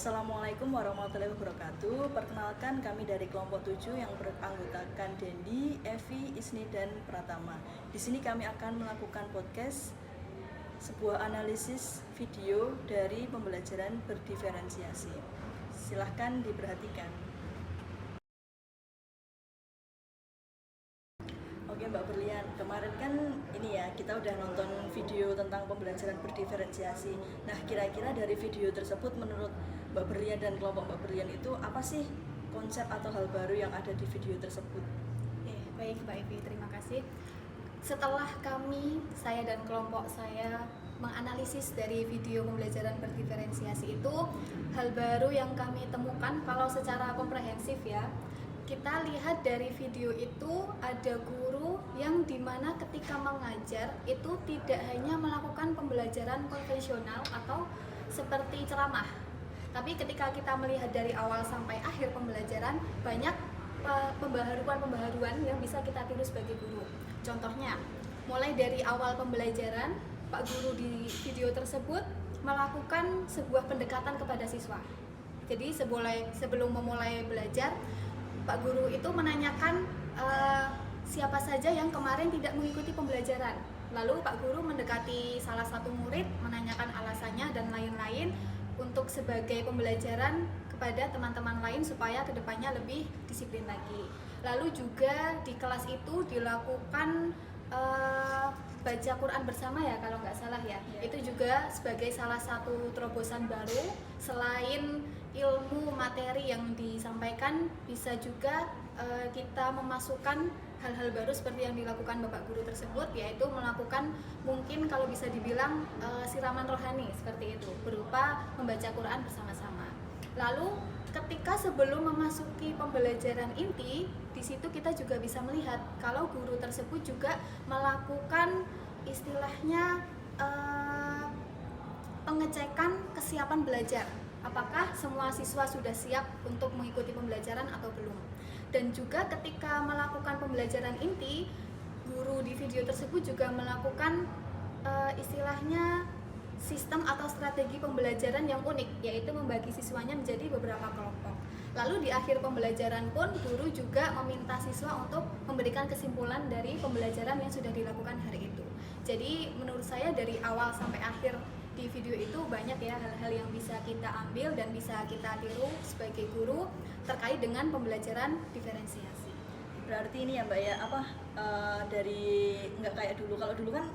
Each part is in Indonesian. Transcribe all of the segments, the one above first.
Assalamualaikum warahmatullahi wabarakatuh. Perkenalkan, kami dari kelompok 7 yang beranggotakan Dendi, Evi, Isni, dan Pratama. Di sini kami akan melakukan podcast, sebuah analisis video dari pembelajaran berdiferensiasi. Silahkan diperhatikan. Oke Mbak Berlian, kemarin kan ini ya, kita udah nonton video tentang pembelajaran berdiferensiasi. Nah, kira-kira dari video tersebut menurut Mbak Berlian dan kelompok Mbak Berlian itu apa sih konsep atau hal baru yang ada di video tersebut? Baik Mbak Evi, terima kasih. Setelah saya dan kelompok saya menganalisis dari video pembelajaran berdiferensiasi itu, hal baru yang kami temukan kalau secara komprehensif ya, kita lihat dari video itu ada guru yang dimana ketika mengajar itu tidak hanya melakukan pembelajaran konvensional atau seperti ceramah, tapi ketika kita melihat dari awal sampai akhir pembelajaran banyak pembaharuan yang bisa kita tiru sebagai guru. Contohnya, mulai dari awal pembelajaran, Pak Guru di video tersebut melakukan sebuah pendekatan kepada siswa. Jadi sebelum memulai belajar, Pak Guru itu menanyakan siapa saja yang kemarin tidak mengikuti pembelajaran. Lalu Pak Guru mendekati salah satu murid, menanyakan alasannya dan lain-lain untuk sebagai pembelajaran kepada teman-teman lain supaya kedepannya lebih disiplin lagi. Lalu juga di kelas itu dilakukan baca Quran bersama ya kalau nggak salah ya. Itu juga sebagai salah satu terobosan baru. Selain ilmu materi yang disampaikan, bisa juga kita memasukkan hal-hal baru seperti yang dilakukan Bapak Guru tersebut, yaitu melakukan mungkin kalau bisa dibilang siraman rohani seperti itu, berupa membaca Quran bersama-sama. Lalu ketika sebelum memasuki pembelajaran inti, di situ kita juga bisa melihat kalau guru tersebut juga melakukan istilahnya pengecekan kesiapan belajar. Apakah semua siswa sudah siap untuk mengikuti pembelajaran atau belum? Dan juga ketika melakukan pembelajaran inti, guru di video tersebut juga melakukan istilahnya sistem atau strategi pembelajaran yang unik, yaitu membagi siswanya menjadi beberapa kelompok. Lalu di akhir pembelajaran pun guru juga meminta siswa untuk memberikan kesimpulan dari pembelajaran yang sudah dilakukan hari itu. Jadi menurut saya dari awal sampai akhir di video itu banyak ya hal-hal yang bisa kita ambil dan bisa kita tiru sebagai guru terkait dengan pembelajaran diferensiasi. Berarti ini ya Mbak ya, dari nggak kayak dulu. Kalau dulu kan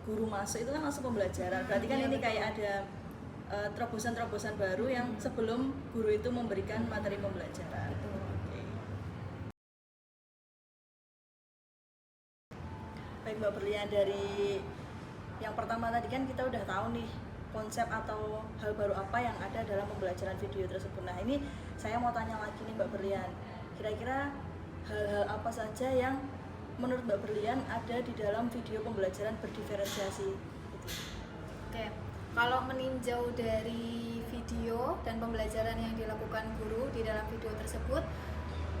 guru masuk itu kan langsung pembelajaran. Berarti kan ini kayak ada terobosan-terobosan baru yang sebelum guru itu memberikan materi pembelajaran. Okay. Baik Mbak Berlian, dari yang pertama tadi kan kita udah tahu nih konsep atau hal baru apa yang ada dalam pembelajaran video tersebut. Nah, ini saya mau tanya lagi nih Mbak Berlian, kira-kira hal-hal apa saja yang menurut Mbak Berlian ada di dalam video pembelajaran berdiferensiasi? Oke, kalau meninjau dari video dan pembelajaran yang dilakukan guru di dalam video tersebut,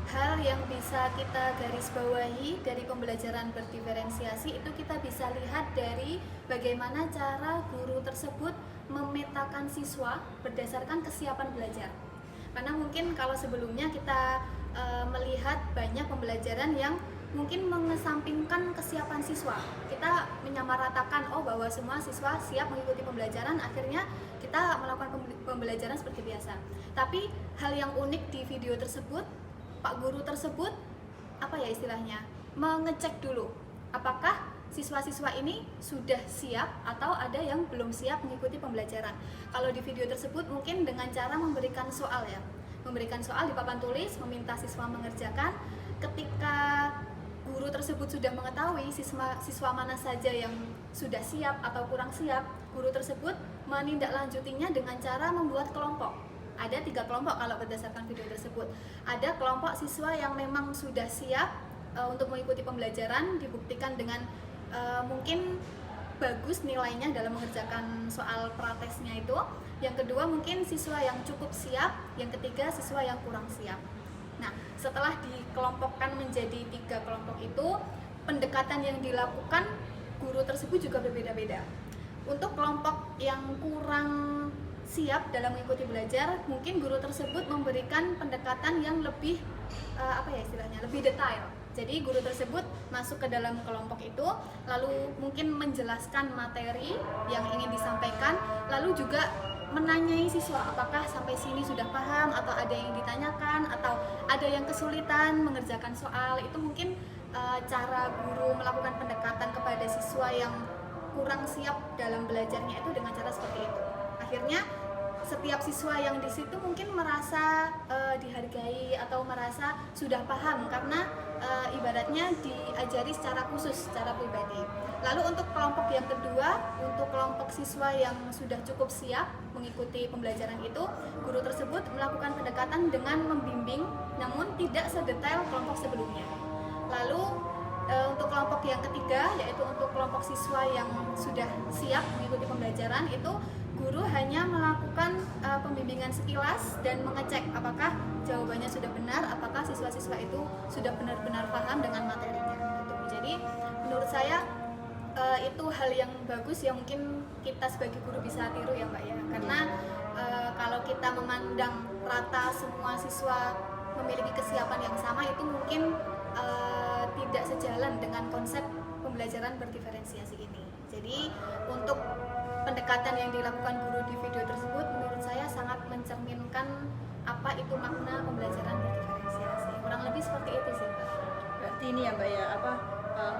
hal yang bisa kita garis bawahi dari pembelajaran berdiferensiasi itu kita bisa lihat dari bagaimana cara guru tersebut memetakan siswa berdasarkan kesiapan belajar. Karena mungkin kalau sebelumnya kita melihat banyak pembelajaran yang mungkin mengesampingkan kesiapan siswa. Kita menyamaratakan bahwa semua siswa siap mengikuti pembelajaran, akhirnya kita melakukan pembelajaran seperti biasa. Tapi hal yang unik di video tersebut, Pak Guru tersebut mengecek dulu apakah siswa-siswa ini sudah siap atau ada yang belum siap mengikuti pembelajaran. Kalau di video tersebut mungkin dengan cara memberikan soal ya, memberikan soal di papan tulis, meminta siswa mengerjakan. Ketika guru tersebut sudah mengetahui siswa mana saja yang sudah siap atau kurang siap, guru tersebut menindaklanjutinya dengan cara membuat kelompok. Ada 3 kelompok kalau berdasarkan video tersebut. Ada kelompok siswa yang memang sudah siap untuk mengikuti pembelajaran, dibuktikan dengan mungkin bagus nilainya dalam mengerjakan soal pratesnya itu. Yang kedua mungkin siswa yang cukup siap. Yang ketiga siswa yang kurang siap. Nah, setelah dikelompokkan menjadi 3 kelompok itu, pendekatan yang dilakukan guru tersebut juga berbeda-beda. Untuk kelompok yang kurang siap dalam mengikuti belajar, mungkin guru tersebut memberikan pendekatan yang lebih lebih detail. Jadi guru tersebut masuk ke dalam kelompok itu, lalu mungkin menjelaskan materi yang ingin disampaikan, lalu juga menanyai siswa apakah sampai sini sudah paham atau ada yang ditanyakan atau ada yang kesulitan mengerjakan soal. Itu mungkin cara guru melakukan pendekatan kepada siswa yang kurang siap dalam belajarnya itu dengan cara seperti itu. Akhirnya setiap siswa yang di situ mungkin merasa dihargai atau merasa sudah paham karena ibaratnya diajari secara khusus, secara pribadi. Lalu untuk kelompok yang kedua, untuk kelompok siswa yang sudah cukup siap mengikuti pembelajaran itu, guru tersebut melakukan pendekatan dengan membimbing, namun tidak sedetail kelompok sebelumnya. Lalu untuk kelompok yang ketiga, yaitu untuk kelompok siswa yang sudah siap mengikuti pembelajaran itu, guru hanya melakukan pembimbingan sekilas dan mengecek apakah jawabannya sudah benar, apakah siswa-siswa itu sudah benar-benar paham dengan materinya gitu. Jadi menurut saya itu hal yang bagus yang mungkin kita sebagai guru bisa tiru ya Mbak ya, karena kalau kita memandang rata semua siswa memiliki kesiapan yang sama, itu mungkin tidak sejalan dengan konsep pembelajaran berdiferensiasi ini. Jadi untuk pendekatan yang dilakukan guru di video tersebut menurut saya sangat mencerminkan apa itu makna pembelajaran berdiferensiasi. Kurang lebih seperti itu sih Mbak. Berarti ini ya Mbak ya,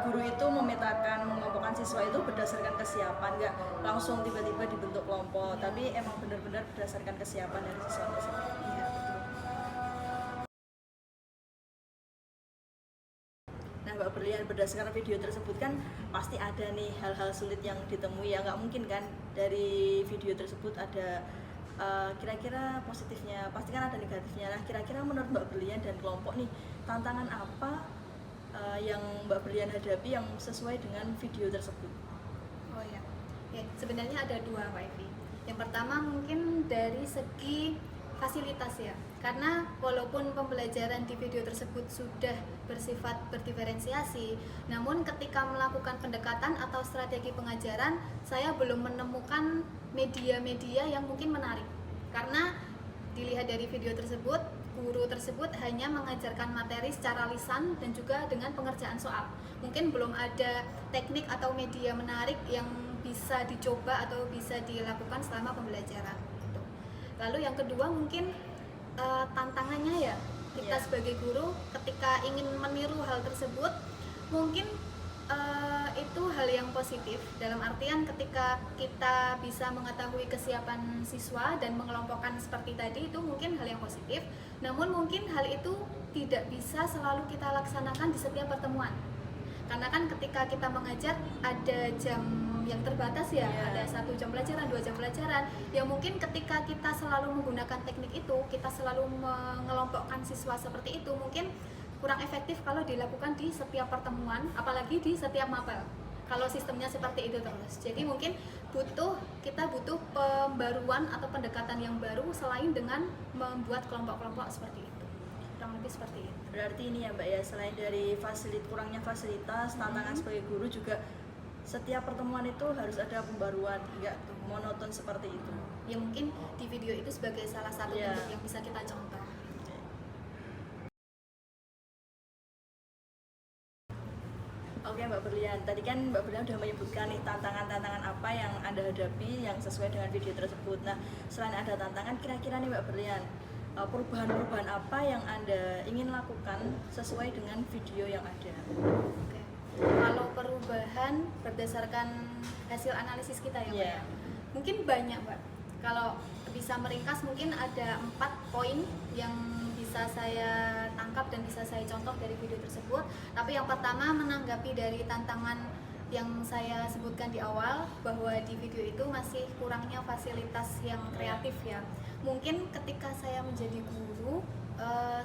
guru itu memetakan mengelompokkan siswa itu berdasarkan kesiapan, nggak langsung tiba-tiba dibentuk kelompok, tapi emang benar-benar berdasarkan kesiapan dari siswa tersebut. Iya, betul. Nah Mbak Berlian, berdasarkan video tersebut kan pasti ada nih hal-hal sulit yang ditemui ya, nggak mungkin kan dari video tersebut ada kira-kira positifnya, pasti kan ada negatifnya. Nah kira-kira menurut Mbak Berlian dan kelompok nih, tantangan apa yang Mbak Berlian hadapi yang sesuai dengan video tersebut? Oh ya, sebenarnya ada dua Pak Evi. Yang pertama mungkin dari segi fasilitas ya, karena walaupun pembelajaran di video tersebut sudah bersifat berdiferensiasi, namun ketika melakukan pendekatan atau strategi pengajaran, saya belum menemukan media-media yang mungkin menarik. Karena dilihat dari video tersebut, guru tersebut hanya mengajarkan materi secara lisan dan juga dengan pengerjaan soal. Mungkin belum ada teknik atau media menarik yang bisa dicoba atau bisa dilakukan selama pembelajaran. Lalu yang kedua mungkin tantangannya ya, kita sebagai guru ketika ingin meniru hal tersebut mungkin itu hal yang positif, dalam artian ketika kita bisa mengetahui kesiapan siswa dan mengelompokkan seperti tadi, itu mungkin hal yang positif. Namun mungkin hal itu tidak bisa selalu kita laksanakan di setiap pertemuan, karena kan ketika kita mengajar ada jam yang terbatas ya, ada 1 jam pelajaran, 2 jam pelajaran, yang mungkin ketika kita selalu menggunakan teknik itu, kita selalu mengelompokkan siswa seperti itu, mungkin kurang efektif kalau dilakukan di setiap pertemuan, apalagi di setiap mapel kalau sistemnya seperti itu terus. Jadi mungkin kita butuh pembaruan atau pendekatan yang baru selain dengan membuat kelompok-kelompok seperti itu, kurang lebih seperti itu. Berarti ini ya Mbak ya, selain dari kurangnya fasilitas, tantangan sebagai guru juga setiap pertemuan itu harus ada pembaruan, nggak monoton seperti itu. Ya mungkin di video itu sebagai salah satu bentuk yang bisa kita contoh. Oke Mbak Berlian, tadi kan Mbak Berlian sudah menyebutkan nih tantangan-tantangan apa yang Anda hadapi yang sesuai dengan video tersebut. Nah selain ada tantangan, kira-kira nih Mbak Berlian, perubahan-perubahan apa yang Anda ingin lakukan sesuai dengan video yang ada? Oke. Kalau perubahan berdasarkan hasil analisis kita ya Mbak ya, mungkin banyak Mbak. Kalau bisa meringkas mungkin ada 4 poin yang bisa saya tangkap dan bisa saya contoh dari video tersebut. Tapi yang pertama, menanggapi dari tantangan yang saya sebutkan di awal, bahwa di video itu masih kurangnya fasilitas yang kreatif ya. Mungkin ketika saya menjadi guru,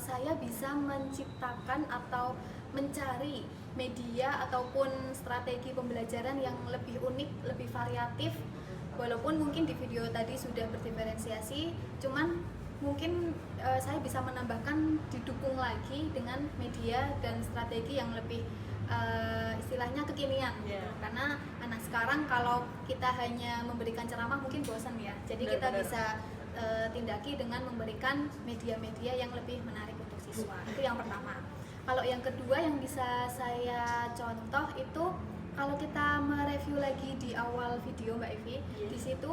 saya bisa menciptakan atau mencari media ataupun strategi pembelajaran yang lebih unik, lebih variatif. Walaupun mungkin di video tadi sudah berdiferensiasi, cuman mungkin saya bisa menambahkan, didukung lagi dengan media dan strategi yang lebih istilahnya kekinian gitu. Yeah. Karena anak sekarang kalau kita hanya memberikan ceramah mungkin bosan ya, jadi kita Benar-benar. bisa tindaki dengan memberikan media-media yang lebih menarik untuk siswa. Itu yang pertama. Kalau yang kedua yang bisa saya contoh itu kalau kita mereview lagi di awal video Mbak Evi, Iya. di situ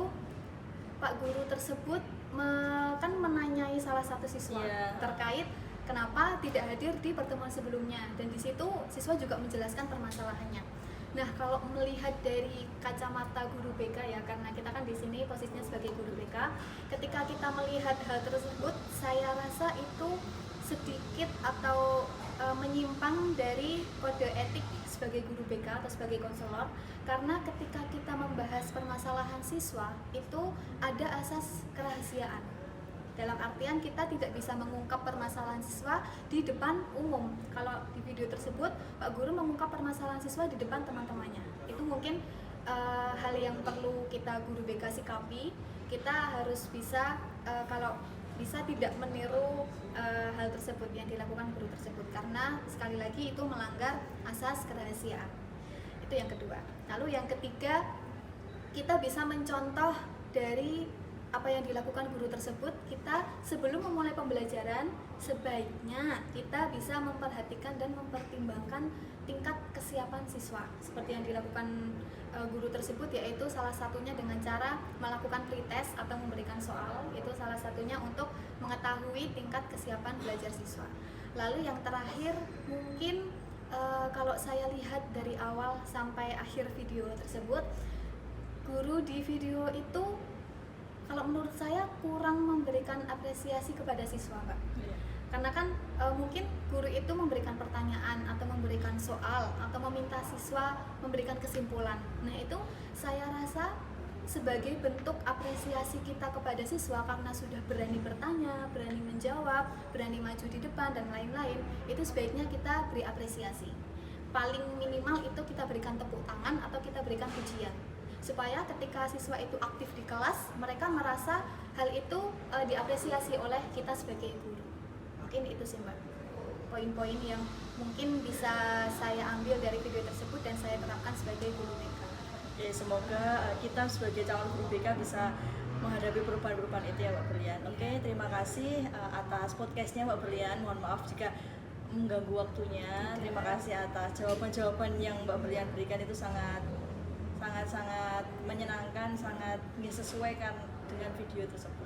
Pak guru tersebut kan menanyai salah satu siswa Iya. terkait kenapa tidak hadir di pertemuan sebelumnya, dan di situ siswa juga menjelaskan permasalahannya. Nah, kalau melihat dari kacamata guru BK ya, karena kita kan di sini posisinya sebagai guru BK, ketika kita melihat hal tersebut, saya rasa itu sedikit atau menyimpang dari kode etik sebagai guru BK atau sebagai konselor, karena ketika kita membahas permasalahan siswa itu ada asas kerahasiaan. Dalam artian kita tidak bisa mengungkap permasalahan siswa di depan umum. Kalau di video tersebut Pak Guru mengungkap permasalahan siswa di depan teman-temannya. Itu mungkin hal yang perlu kita guru BK sikapi. Kita harus bisa kalau bisa tidak meniru hal tersebut yang dilakukan guru tersebut, karena sekali lagi itu melanggar asas kerahasiaan. Itu yang kedua. Lalu yang ketiga, kita bisa mencontoh dari apa yang dilakukan guru tersebut. Kita sebelum memulai pembelajaran sebaiknya kita bisa memperhatikan dan mempertimbangkan tingkat kesiapan siswa seperti yang dilakukan guru tersebut, yaitu salah satunya dengan cara melakukan pretest atau memberikan soal. Itu salah satunya untuk mengetahui tingkat kesiapan belajar siswa. Lalu yang terakhir mungkin kalau saya lihat dari awal sampai akhir video tersebut, guru di video itu kalau menurut saya kurang memberikan apresiasi kepada siswa, Mbak. Iya. Karena kan mungkin guru itu memberikan pertanyaan atau memberikan soal atau meminta siswa memberikan kesimpulan. Nah, itu saya rasa sebagai bentuk apresiasi kita kepada siswa karena sudah berani bertanya, berani menjawab, berani maju di depan dan lain-lain, itu sebaiknya kita beri apresiasi. Paling minimal itu kita berikan tepuk tangan atau kita berikan pujian, supaya ketika siswa itu aktif di kelas, mereka merasa hal itu diapresiasi oleh kita sebagai guru. Mungkin itu sih Mbak, poin-poin yang mungkin bisa saya ambil dari video tersebut dan saya terapkan sebagai guru BK. Oke, semoga kita sebagai calon guru BK bisa menghadapi perubahan-perubahan itu ya Mbak Berlian. Oke, terima kasih atas podcastnya Mbak Berlian. Mohon maaf jika mengganggu waktunya. Terima kasih atas jawaban-jawaban yang Mbak Berlian berikan, itu sangat menyenangkan, sangat sesuai kan dengan video tersebut.